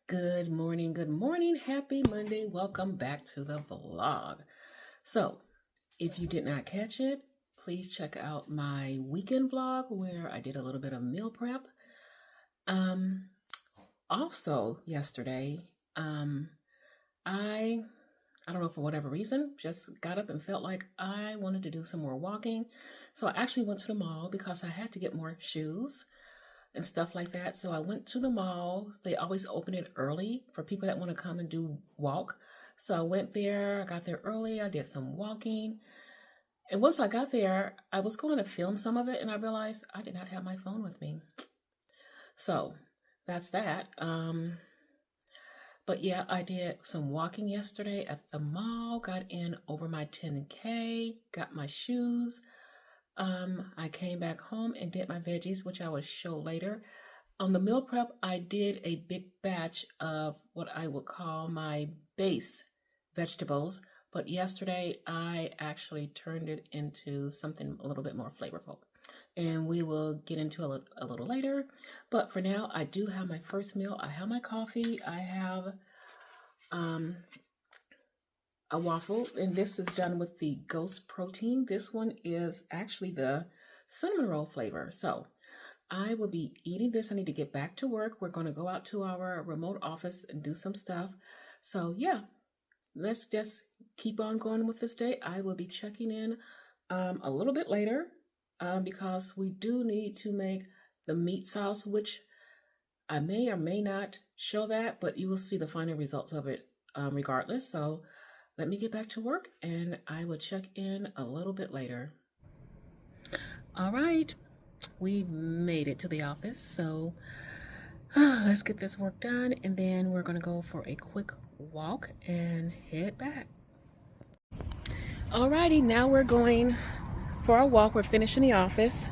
Good morning, happy Monday. Welcome back to the vlog. So, if you did not catch it, please check out my weekend vlog where I did a little bit of meal prep. Um, Also yesterday, I don't know, for whatever reason, just got up and felt like I wanted to do some more walking. So I actually went to the mall because I had to get more shoes and stuff like that. So I went to the mall. They always open it early for people that want to come and do walk. So I went there, I got there early, I did some walking. And once I got there, I was going to film some of it and I realized I did not have my phone with me. So that's that. But yeah, I did some walking yesterday at the mall, got in over my 10K, got my shoes. I came back home and did my veggies, which I will show later. On the meal prep, I did a big batch of what I would call my base vegetables, but yesterday I actually turned it into something a little bit more flavorful. And we will get into a little later. But for now, I do have my first meal. I have my coffee. I have a waffle, and this is done with the Ghost protein. This one is actually the cinnamon roll flavor. So I will be eating this. I need to get back to work. We're going to go out to our remote office and do some stuff. So yeah, let's just keep on going with this day. I will be checking in a little bit later because we do need to make the meat sauce, which I may or may not show that, but you will see the final results of it regardless. So let me get back to work and I will check in a little bit later. All right, we made it to the office. So let's get this work done and then we're going to go for a quick walk and head back. Alrighty, now we're going for our walk. We're finishing the office.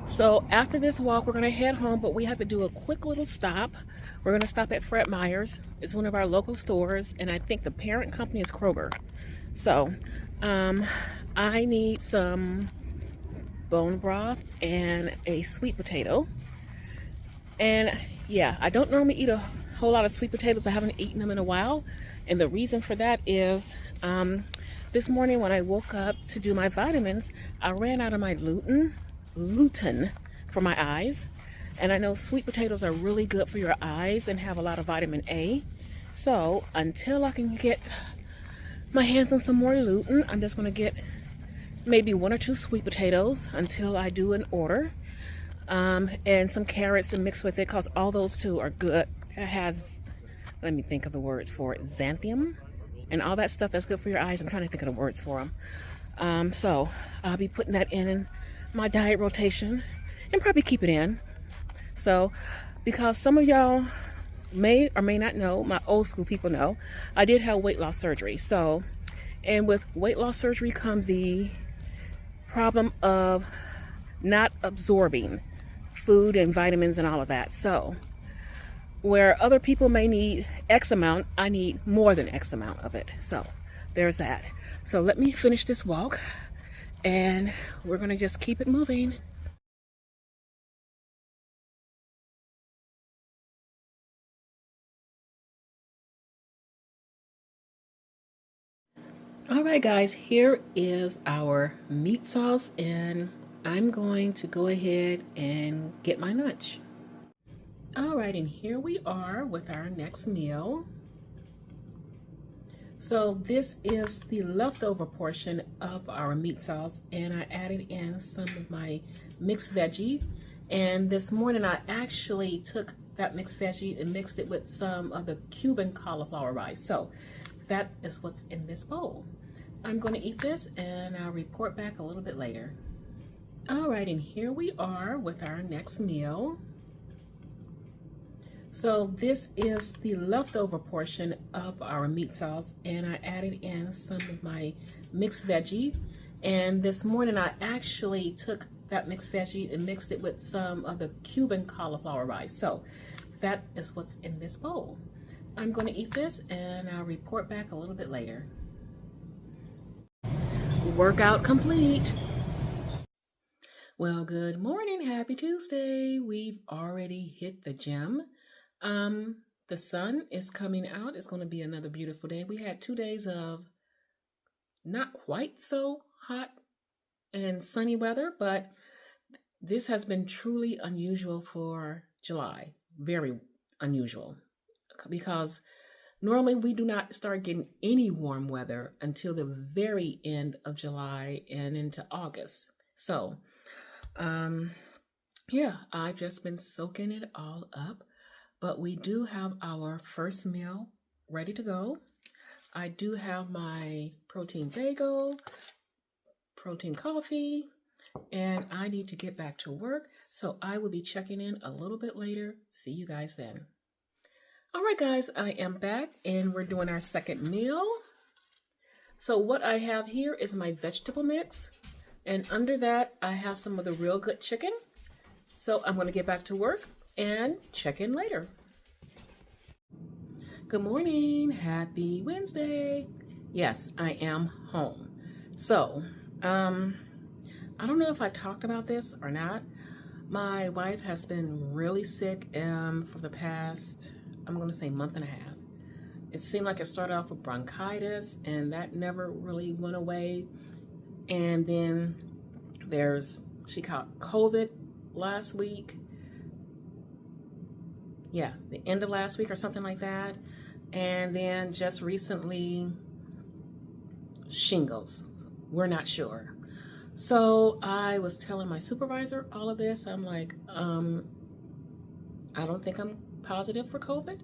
So after this walk, we're going to head home, but we have to do a quick little stop. We're going to stop at Fred Meyer's. It's one of our local stores, and I think the parent company is Kroger. So I need some bone broth and a sweet potato. And yeah, I don't normally eat a whole lot of sweet potatoes. I haven't eaten them in a while. And the reason for that is this morning when I woke up to do my vitamins, I ran out of my lutein for my eyes. And I know sweet potatoes are really good for your eyes and have a lot of vitamin A. So until I can get my hands on some more lutein, I'm just going to get maybe 1 or 2 sweet potatoes until I do an order. And some carrots and mix with it because all those two are good. It has, let me think of the words for it, xanthium and all that stuff that's good for your eyes. I'm trying to think of the words for them. So I'll be putting that in my diet rotation and probably keep it in. So because some of y'all may or may not know, my old school people know, I did have weight loss surgery. So, and with weight loss surgery comes the problem of not absorbing food and vitamins and all of that. So where other people may need X amount, I need more than X amount of it. So there's that. So let me finish this walk and we're gonna just keep it moving. All right, guys, here is our meat sauce, and I'm going to go ahead and get my lunch. All right, and here we are with our next meal. So this is the leftover portion of our meat sauce, and I added in some of my mixed veggie. And this morning I actually took that mixed veggie and mixed it with some of the Cuban cauliflower rice. So that is what's in this bowl. I'm going to eat this and I'll report back a little bit later. All right, and here we are with our next meal. So this is the leftover portion of our meat sauce, and I added in some of my mixed veggie. And this morning I actually took that mixed veggie and mixed it with some of the Cuban cauliflower rice. So that is what's in this bowl. I'm going to eat this and I'll report back a little bit later. Workout complete. Well, good morning, happy Tuesday. We've already hit the gym. The sun is coming out. It's going to be another beautiful day. We had 2 days of not quite so hot and sunny weather, but this has been truly unusual for July. Very unusual because normally we do not start getting any warm weather until the very end of July and into August. So, um, yeah, I've just been soaking it all up. But we do have our first meal ready to go. I do have my protein bagel, protein coffee, and I need to get back to work. So I will be checking in a little bit later. See you guys then. All right, guys, I am back and we're doing our second meal. So what I have here is my vegetable mix. And under that, I have some of the Real Good chicken. So I'm going to get back to work and check in later. Good morning. Happy Wednesday. Yes, I am home. So, I don't know if I talked about this or not. My wife has been really sick for the past, I'm going to say, month and a half. It seemed like it started off with bronchitis and that never really went away. And then she caught COVID last week. Yeah, the end of last week or something like that. And then just recently, shingles. We're not sure. So I was telling my supervisor all of this. I'm like, I don't think I'm positive for COVID.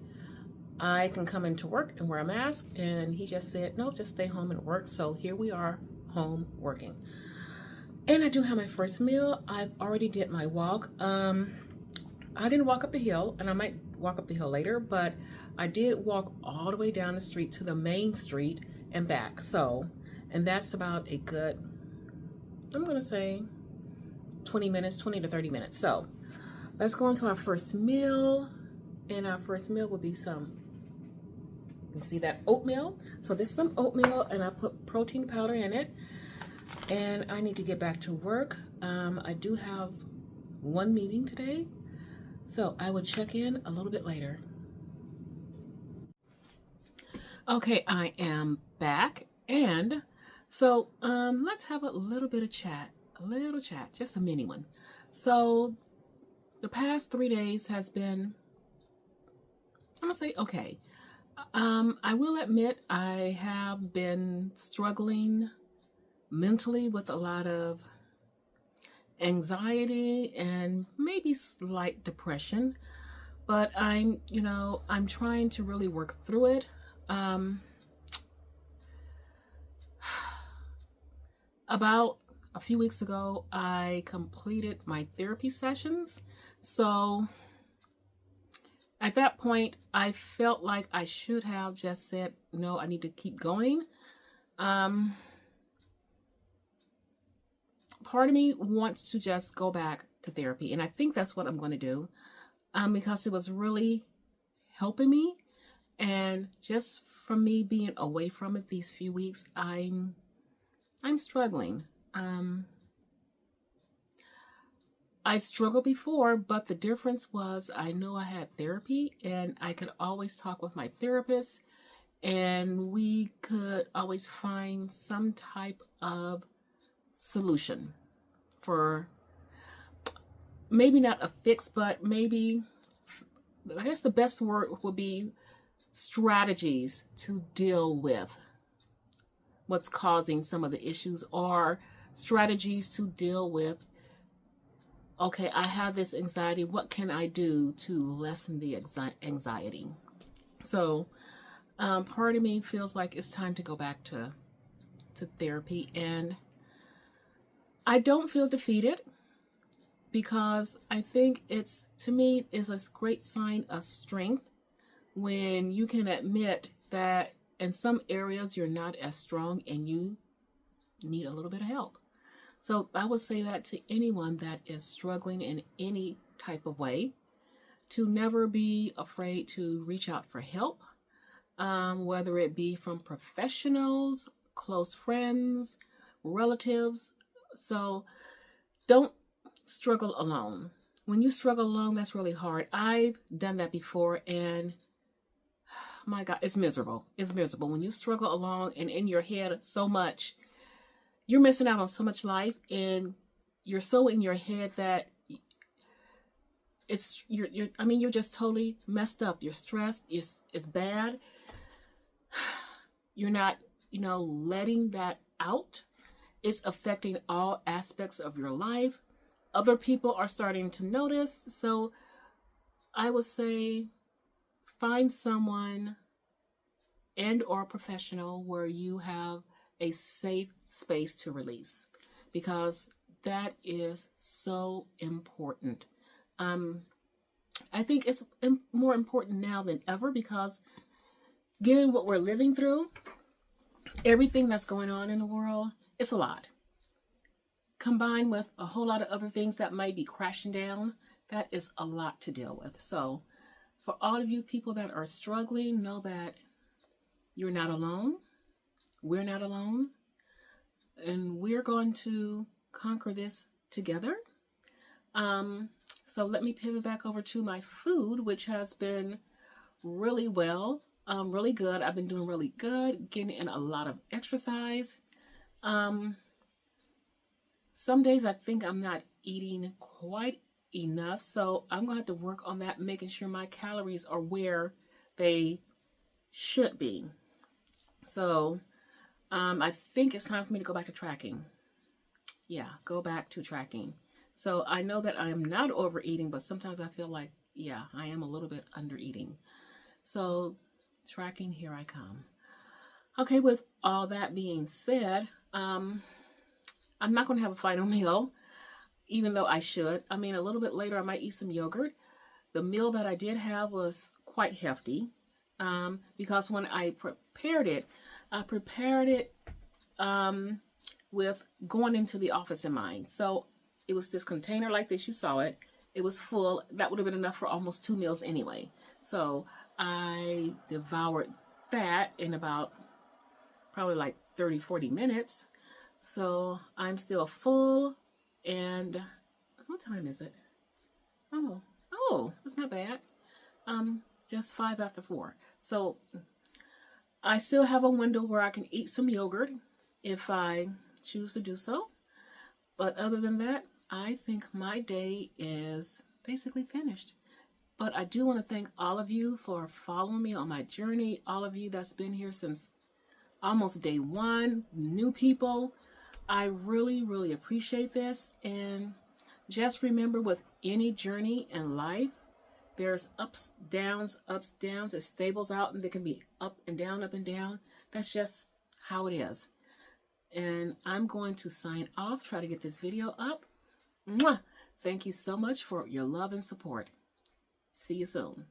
I can come into work and wear a mask. And he just said, no, just stay home and work. So here we are, home working. And I do have my first meal. I've already did my walk. I didn't walk up the hill, and I might walk up the hill later, but I did walk all the way down the street to the main street and back. So, and that's about a good, I'm going to say 20 to 30 minutes. So let's go into our first meal. And our first meal will be you can see that oatmeal. So this is some oatmeal and I put protein powder in it. And I need to get back to work. I do have one meeting today. So I will check in a little bit later. Okay, I am back. And so let's have a little bit of chat. A little chat, just a mini one. So the past 3 days has been, I'm gonna say okay. I will admit I have been struggling mentally with a lot of anxiety and maybe slight depression, but I'm trying to really work through it. About a few weeks ago, I completed my therapy sessions. So at that point, I felt like I should have just said, no, I need to keep going. Part of me wants to just go back to therapy, and I think that's what I'm going to do, because it was really helping me. And just from me being away from it these few weeks, I'm struggling. I've struggled before, but the difference was I knew I had therapy and I could always talk with my therapist and we could always find some type of solution for maybe not a fix, but maybe, I guess the best word would be strategies to deal with what's causing some of the issues, or strategies to deal with, okay, I have this anxiety, what can I do to lessen the anxiety? So part of me feels like it's time to go back to therapy, and I don't feel defeated, because I think it's, to me, is a great sign of strength when you can admit that in some areas you're not as strong and you need a little bit of help. So I would say that to anyone that is struggling in any type of way, to never be afraid to reach out for help, whether it be from professionals, close friends, relatives. So don't struggle alone. When you struggle alone, that's really hard. I've done that before, and My God, it's miserable. It's miserable. When you struggle along and in your head so much, you're missing out on so much life, and you're so in your head that you're just totally messed up. You're stressed. It's bad. You're not, letting that out. It's affecting all aspects of your life. Other people are starting to notice. So I would say find someone and or professional where you have a safe space to release, because that is so important. I think it's more important now than ever, because given what we're living through, everything that's going on in the world, it's a lot. Combined with a whole lot of other things that might be crashing down, that is a lot to deal with. So for all of you people that are struggling, know that you're not alone. We're not alone. And we're going to conquer this together. So let me pivot back over to my food, which has been really really good. I've been doing really good, getting in a lot of exercise. Some days I think I'm not eating quite enough, so I'm going to have to work on that, making sure my calories are where they should be. So I think it's time for me to go back to tracking. Yeah, go back to tracking. So I know that I am not overeating, but sometimes I feel like, yeah, I am a little bit under eating. So tracking, here I come. Okay, with all that being said, I'm not going to have a final meal, even though I should. I mean, a little bit later, I might eat some yogurt. The meal that I did have was quite hefty, because when I prepared it with going into the office in mind. So it was this container like this. You saw it. It was full. That would have been enough for almost 2 meals anyway. So I devoured that in about probably like 30-40 minutes. So I'm still full. And what time is it? Oh, that's not bad. Just 5 after 4. So I still have a window where I can eat some yogurt if I choose to do so. But other than that, I think my day is basically finished. But I do want to thank all of you for following me on my journey. All of you that's been here since almost day one, new people. I really, really appreciate this. And just remember, with any journey in life, there's ups, downs. It stables out, and there can be up and down, up and down. That's just how it is. And I'm going to sign off, try to get this video up. Mwah! Thank you so much for your love and support. See you soon.